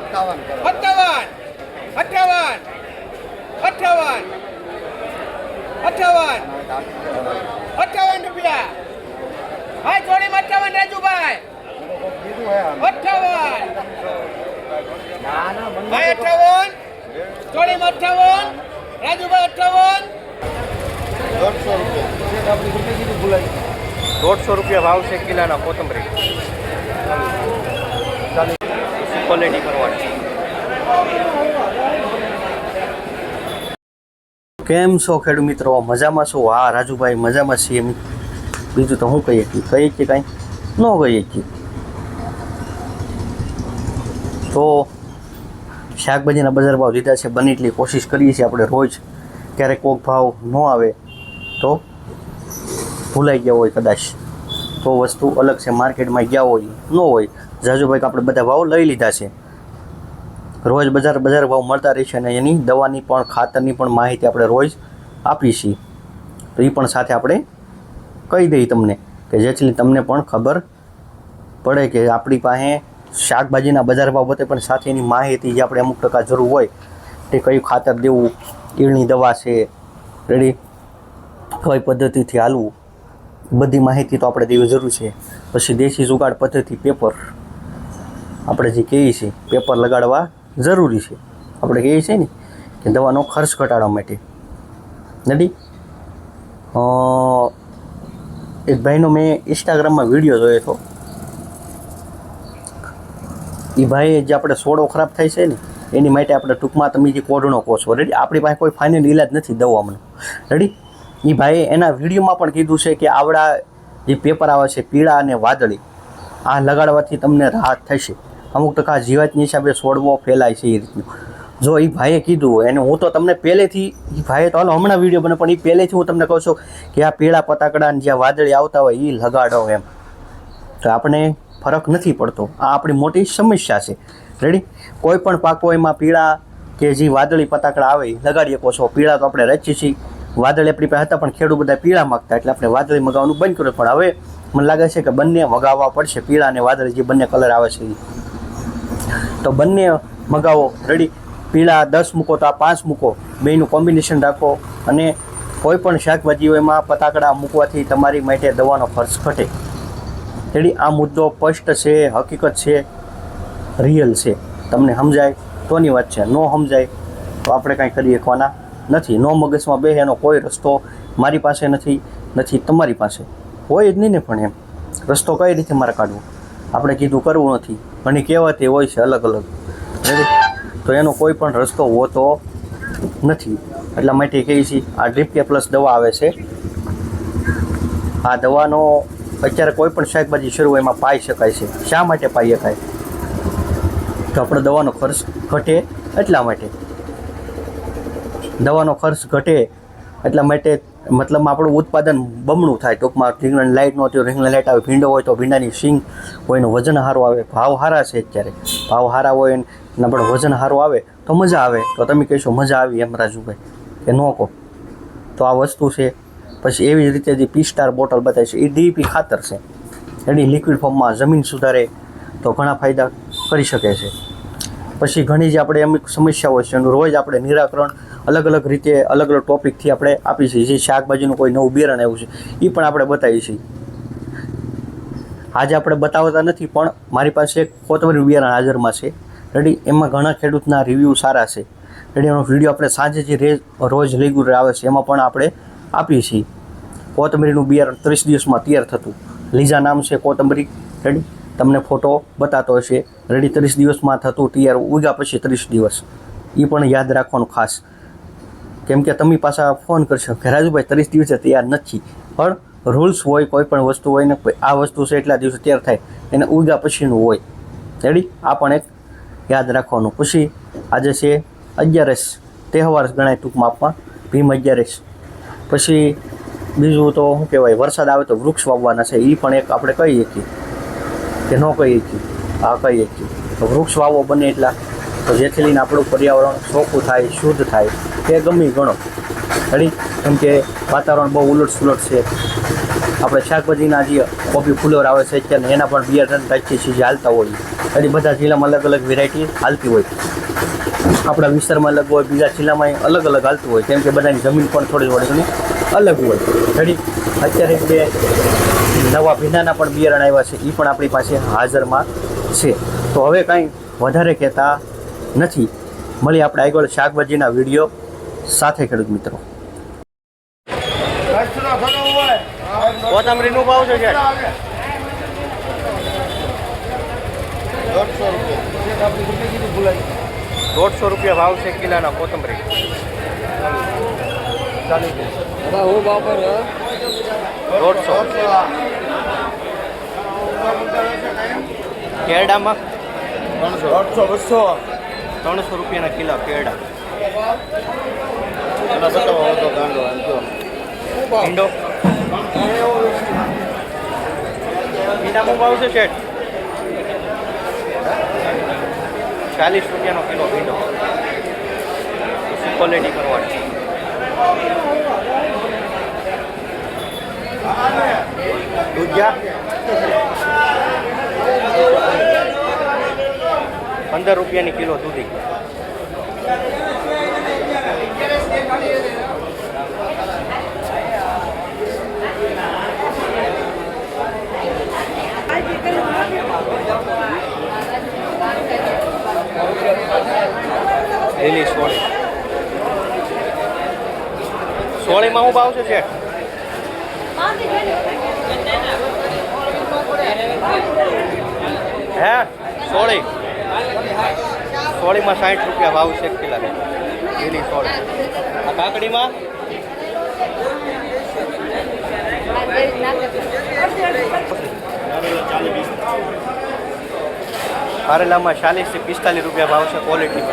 58 58 58 58 58 રૂપિયા ભાઈ જોડી 58 રાજુભાઈ 58 ભાઈ 58 જોડી 58 રાજુભાઈ 58 ₹150 ભાવ છે કિલ્લાના કોથમરી ક્વોલિટી કરવાની. કેમ છો ખેડૂત મિત્રો? મજામાં છો? હા રાજુભાઈ મજામાં છીએ. બીજું તો હું કહીએ છીએ કાંઈ ન કહીએ છીએ. તો શાકભાજીના બજાર ભાવ લીધા છે, બને એટલી કોશિશ કરીએ છીએ આપણે રોજ. ક્યારેક કોઈક ભાવ ન આવે તો ભૂલાઈ ગયા હોય કદાચ તો વસ્તુ અલગ છે, માર્કેટમાં ગયા હોય ન હોય રાજુભાઈ આપણે બધા ભાવ લઈ લીધા છે. રોજ બજાર ભાવ મળતા રહેશે અને એની દવાની પણ ખાતરની પણ માહિતી આપણે રોજ આપીએ છીએ. તો એ પણ સાથે આપણે કહી દઈએ તમને કે જેથી તમને પણ ખબર પડે કે આપણી પાસે શાકભાજીના બજાર ભાવ બતે પણ સાથે એની માહિતી જે આપણે અમુક ટકા જરૂર હોય તે કયું ખાતર દેવું, ઈળની દવા છે, રેડી કઈ પદ્ધતિથી હાલવું, બધી માહિતી તો આપણે દેવી જરૂર છે. પછી દેશી જુગાડ પદ્ધતિ પેપર આપણે જે કહીએ છીએ પેપર લગાડવા જરૂરી છે. આપણે કહીએ છીએ ને કે દવાનો ખર્ચ ઘટાડવા માટે. નથી એક ભાઈનો મેં ઇન્સ્ટાગ્રામમાં વિડીયો જોયો હતો. એ ભાઈએ જે આપણે સોડો ખરાબ થાય છે ને એની માટે આપણે ટૂંકમાં તમે જે કોઢણો કહો છો, રેડી આપણી પાસે કોઈ ફાઇનલ ઇલાજ નથી દવાનો, રેડી. એ ભાઈએ એના વિડીયોમાં પણ કીધું છે કે આવડા જે પેપર આવે છે પીળા અને વાદળી આ લગાડવાથી તમને રાહત થશે. અમુક ટકા જીવાતની હિસાબે છોડવો ફેલાય છે એ રીતનું. જો એ ભાઈએ કીધું હોય અને હું તો તમને પહેલેથી એ ભાઈએ તો હમણાં વિડીયો બને પણ એ પહેલેથી હું તમને કહું છું કે આ પીળા પતાકડાને જ્યાં વાદળી આવતા હોય એ લગાડો એમ. તો આપણે ફરક નથી પડતો. આ આપણી મોટી સમસ્યા છે, રેડી. કોઈ પણ પાકો એમાં પીળા કે જે વાદળી પતાકડા આવે એ લગાડી શકો છો. પીળા તો આપણે રચીએ છીએ, વાદળી આપણી પાસે હતા પણ ખેડૂત બધા પીળા માગતા એટલે આપણે વાદળી મગાવવાનું બંધ કર્યું. પણ હવે મને લાગે છે કે બંને મગાવવા પડશે, પીળા અને વાદળી જે બંને કલર આવે છે તો બંને મગાવો, રેડી. પીળા 10 મૂકો તો આ 5 મૂકો, બેયનું કોમ્બિનેશન રાખો અને કોઈ પણ શાકભાજીઓમાં પતાકડા મૂકવાથી તમારી માટે દવાનો ખર્ચ ઘટે, રેડી. આ મુદ્દો સ્પષ્ટ છે, હકીકત છે, રિયલ છે. તમને સમજાય તોની વાત છે, ન સમજાય તો આપણે કાંઈ કરી શકવાના નથી. નો મગજમાં બે એનો કોઈ રસ્તો મારી પાસે નથી તમારી પાસે હોય જ નહીં ને. પણ એમ રસ્તો કઈ રીતે મારે કાઢવો આપણે કીધું કરવું નથી. ઘણી કહેવાતી હોય છે અલગ અલગ, તો એનો કોઈ પણ રસ્તો હોતો નથી. એટલા માટે કહીએ છીએ આ ડ્રીપ કે પ્લસ દવા આવે છે. આ દવાનો અત્યારે કોઈ પણ શાકભાજી શરૂ એમાં પાઈ શકાય છે. શા માટે પાઈ શકાય? તો આપણે દવાનો ખર્ચ ઘટે એટલા માટે. દવાનો ખર્ચ ઘટે એટલા માટે મતલબમાં આપણું ઉત્પાદન બમણું થાય. ટૂંકમાં રીંગણ લાઇટ ન હોય રીંગણ લાઇટ આવે, ભીંડો હોય તો ભીંડાની સિંગ હોય એનું વજન સારું આવે. ભાવ સારા છે અત્યારે, ભાવ સારા હોય અને આપણે વજન સારું આવે તો મજા આવે. તો તમે કહેશો મજા આવી એમ રાજુભાઈ કે ન કહો? તો આ વસ્તુ છે. પછી એવી જ રીતે જે P-Star બોટલ બતાવે છે એ DEP ખાતર છે, એની લિક્વિડ ફોર્મમાં જમીન સુધારે તો ઘણા ફાયદા કરી શકે છે. પછી ઘણી જે આપણે અમુક સમસ્યાઓ છે એનું રોજ આપણે નિરાકરણ અલગ અલગ રીતે અલગ અલગ ટોપિકથી આપણે આપીએ છીએ. જે શાકભાજીનું કોઈ નવું બિયારણ આવ્યું છે એ પણ આપણે બતાવીએ છીએ. આજે આપણે બતાવતા નથી પણ મારી પાસે એક કોથમરી બિયારણ હાજરમાં છે, રેડી. એમાં ઘણા ખેડૂતના રિવ્યૂ સારા છે, રેડી. એનો વિડીયો આપણે સાંજે જે રોજ રેગ્યુલર આવે છે એમાં પણ આપણે આપીએ છીએ. કોથમરીનું બિયારણ 30 દિવસમાં તૈયાર થતું. લીજા નામ છે કોથમરી, રેડી. તમને ફોટો બતાતો હશે, રેડી. 30 દિવસમાં થતું તૈયાર, ઉગ્યા પછી 30 દિવસ. એ પણ યાદ રાખવાનું ખાસ, કેમ કે તમે પાછા ફોન કરશો કે રાજુભાઈ 30 દિવસે તૈયાર નથી. પણ રૂલ્સ હોય, કોઈ પણ વસ્તુ હોય ને આ વસ્તુ છે એટલા દિવસે તૈયાર થાય, એને ઉગ્યા પછીનું હોય, રેડી. આ પણ એક યાદ રાખવાનું. પછી આજે છે 11 તહેવાર ગણાય ટૂંકમાં આપમાં, ભીમ 11. પછી બીજું તો શું કહેવાય, વરસાદ આવે તો વૃક્ષ વાવવાના છે. એ પણ એક આપણે કહીએ છીએ કે ન કહીએ છીએ? હા કહીએ છીએ. તો વૃક્ષ વાવો બને એટલા, તો જેથી લઈને આપણું પર્યાવરણ ચોખ્ખું થાય, શુદ્ધ થાય. તે ગમે ગણો, રેડી. કેમ કે વાતાવરણ બહુ ઉલટ સુલટ છે. આપણે શાકભાજીના જે કોબી ફુલોર આવે છે અત્યારે એના પણ બિયારણ ટાઈપથી જે હાલતા હોય એટલે બધા જિલ્લામાં અલગ અલગ વેરાયટી હાલતી હોય. આપણા વિસ્તારમાં અલગ હોય, બીજા જિલ્લામાં અલગ અલગ હાલતું હોય, કેમ કે બધાની જમીન પણ થોડી ઘણી અલગ હોય. રેડી અત્યારે જે નવા ભીંડાના પણ બિયારણ આવ્યા છે એ પણ આપણી પાસે હાજરમાં છે. તો હવે કાંઈ વધારે કહેતા નથી, મળી આપણે આગળ શાકભાજીના વિડીયો સાથે ખેડૂત મિત્રો. કોથમરીનો ભાવ છે કે 150 રૂપિયા ભાવ છે કિલોના કોથમરી. હું ભાવ પર 150. કેરડામાં 300 રૂપિયાના કિલો કેરડા. ભીંડો ભીંડામાં ભાવ છે શેઠ 40 રૂપિયાનો કિલો ભીંડો. ક્વોલિટી કરવાની. દૂધિયા 15 રૂપિયાની કિલો દૂધી. લીલી સોળી. સોળીમાં શું ભાવ છે શેઠ? હે સોળી સોળીમાં 60 રૂપિયા ભાવ છે કિલો લીલી સોળી. આ કાકડીમાં કારેલામાં 40 થી 45 રૂપિયા ભાવ છે ક્વોલિટી.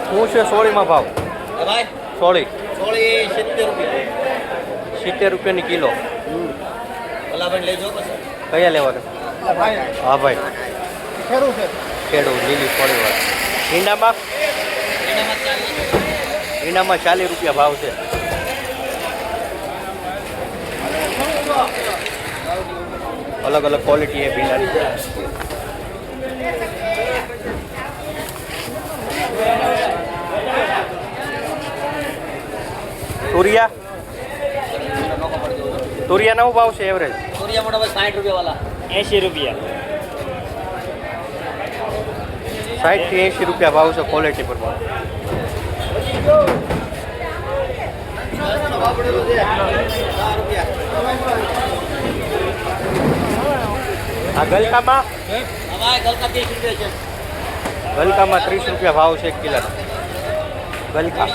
શું છે સોળીમાં ભાવ? સોળી 70 રૂપિયાની કિલો. કયા લેવાનું? હા ભાઈ ખેડૂત લીલી સોળીવાળા. ઈંડામાં 40 રૂપિયા ભાવ છે. અલગ અલગ ક્વોલિટી है ભીંડાની. तुरिया तुरिया ना भाव से एवरेज? तुरिया मोटा भाई 60 रुपया वाला 80 रुपया. 60 થી 80 રૂપિયા ભાવ છે ક્વોલિટી પર. આ ગલકામાં ગલકા 30 રૂપિયા છે. ગલકામાં 30 રૂપિયા ભાવ છે 1 કિલોનો ગલકા.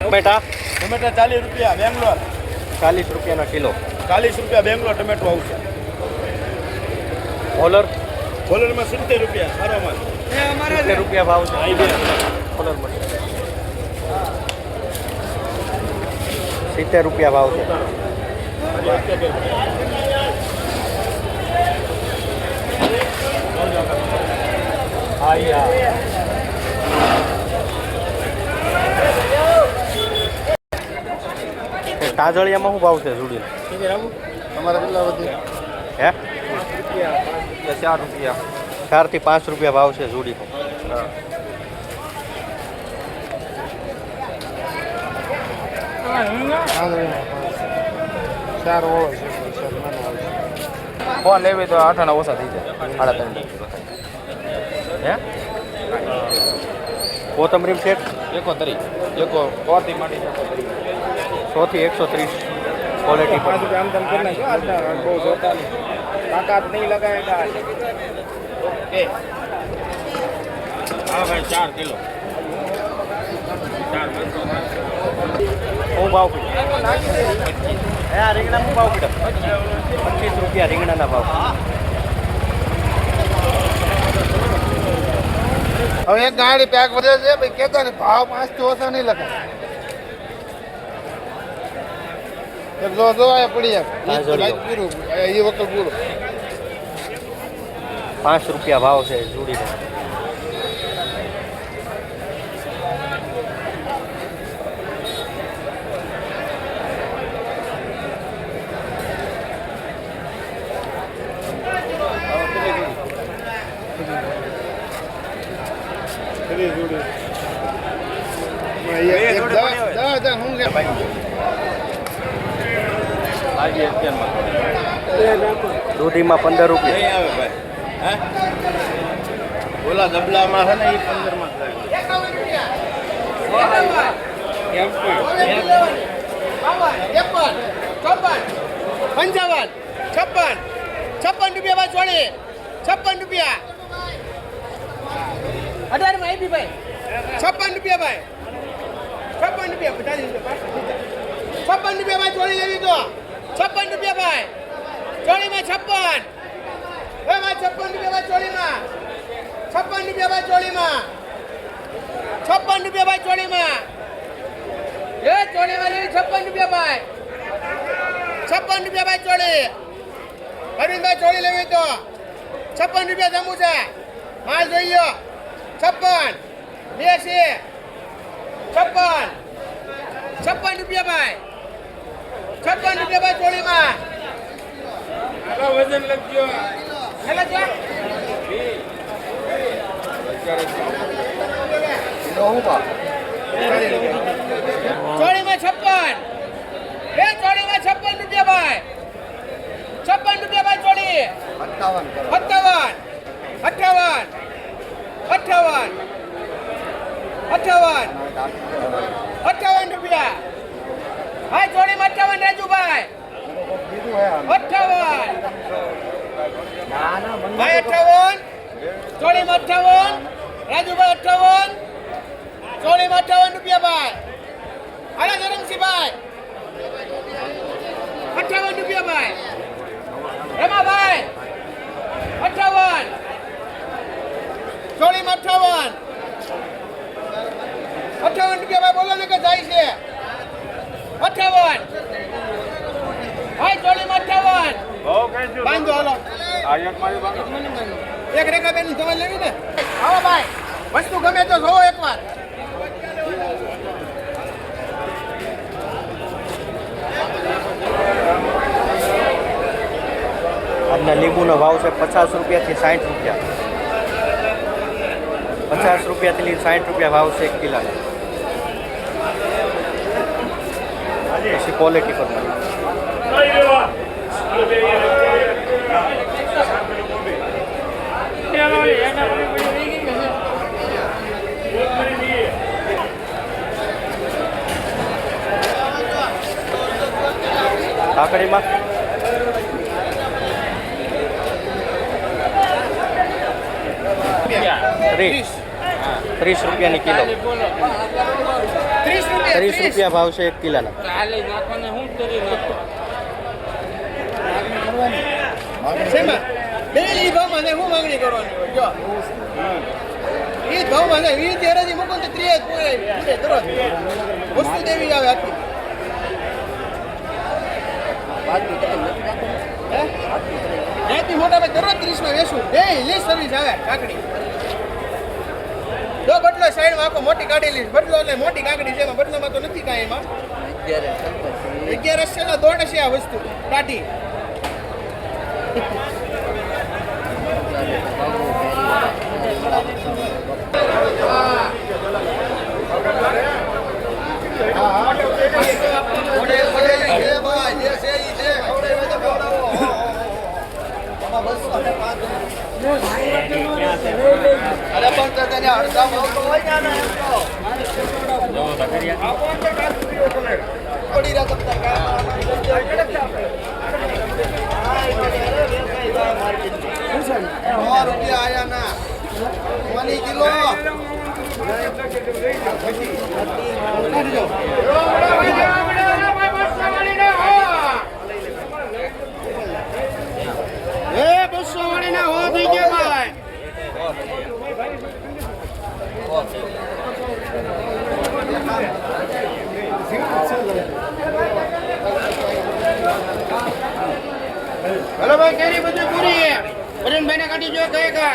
ટમેટા 40 રૂપિયા બેંગ્લોર. 40 રૂપિયાના કિલો. 40 રૂપિયા બેંગ્લોર ટમેટો આવશે. કોલર કોલરમાં 70 રૂપિયા સારો માલ. 70 રૂપિયા ભાવ છે કોલરમાં. 70 રૂપિયા ભાવ છે. તાજળિયામાં શું ભાવ છે જોડી? તમારા કેટલા વધી? હે 4 રૂપિયા. 4 થી 5 રૂપિયા ભાવ છે જોડી. ફોન લેવી તો 8 આના ઓછા થઈ જાય. 3.5 હે કોથમરી સેટ 71 થી માંડી 100 થી 130 ક્વોલિટી પર. આમ તેમ કરી નાખ્યો. બહુ જોતા નહીં. તાકાત નહીં લગાવેગા. ઓકે હા ભાઈ 4 કિલો. શું ભાવ પીડ્યો? હે આ રીંગણા શું ભાવ પીડ્યો? 25 રૂપિયા રીંગણાના ભાવ. હવે એક ગાડી પેક વધે છે ભાઈ કેતા ને ભાવ 5 થી ઓછા નહીં લખાય. જો જો આ પડી હા, જો લ્યો. જાય પૂરું એ વખત પૂરું. 5 રૂપિયા ભાવ છે જોડીનો. ખરી જોડી. એક દા હું કે ભાઈ દૂધીમાં 15 રૂપિયા. નહીં આવે ભાઈ. હા ઓલા ડબલામાં છે ને એ 15 માં થાય. 56 રૂપિયા ભાઈ ચોળી 56 રૂપિયા 18 માં આપી ભાઈ 56 રૂપિયા ભાઈ 56 રૂપિયા 56 રૂપિયા ભાઈ ચોળી લેવી તો 56 રૂપિયા ભાઈ ચોળીમાં 56 એ ભાઈ 56 રૂપિયા ભાઈ ચોળીમાં 56 રૂપિયા ભાઈ ચોળીમાં 56 રૂપિયા ભાઈ ચોળીમાં એ ચોળીમાં લેવી 56 રૂપિયા ભાઈ 56 રૂપિયા ભાઈ ચોળી અરવિંદભાઈ ચોળી લેવી તો 56 રૂપિયા જમવું છે માલ જોઈ લો 56 80 56 56 રૂપિયા ભાઈ 56 રૂપિયા ભાઈ ચોળીમાં વજન લખજો. હેલા જો ચોળીમાં 56 એ ચોળીમાં 56 રૂપિયા ભાઈ 56 રૂપિયા ભાઈ ચોળી 58 58 58 58 રૂપિયા ભાઈ ચોળીમાં 58 રાજુભાઈ 58 ભાઈ 58 ચોળીમાં 58 રાજુભાઈ 58 ચોળીમાં 58 રૂપિયા ભાઈ અરે ધરમસિંહભાઈ 58 રૂપિયા ભાઈ રમાભાઈ 58 ચોળીમાં 58 રૂપિયા ભાઈ બોલો ને કે જાય છે 58 ભાઈ ચોળીમાં 58 બાંધો હાલો એક રેખા બેન ની દવા લેવી ને આવો ભાઈ વસ્તુ ગમે તો જોવો એકવાર આજના લીંબુનો ભાવ છે 50 રૂપિયાથી 60 રૂપિયા. 50 રૂપિયાથી લઈને 60 રૂપિયા ભાવ છે 1 કિલોનો. પછી ક્વોલિટી પર કાકડીમાં 30 રૂપિયાની કિલો. 30 રૂપિયા ભાવ છે 1 કિલોના. શેમાં ડેલી ભાવમાં ને હું માંગણી કરવાની હોય જો ઈ ભાવમાં ને ઈ તેરાજી મૂકો તો 30 પૂરે કરો વસ્તુ દેવી આવે આખી ત્યાંથી મોટા ભાઈ દરરોજ 30 માં વેચું ડેલી સર્વિસ આવે કાકડી જો બદલો સાઈડમાં આખો મોટી કાઢી લઈશ બદલો એટલે મોટી કાકડી છે એમાં બદલામાં તો નથી કાંઈ એમાં 11 છે ને દોડ છે આ વસ્તુ કાઢી અરે પણ તને અડધા ભાવ તો હોય ને પડી રહ્યા રૂપિયા આયા ના 20 કિલો હલો ભાઈ કેરી બધું પૂરી વરુણભાઈ ને કાઢી જો કહે કા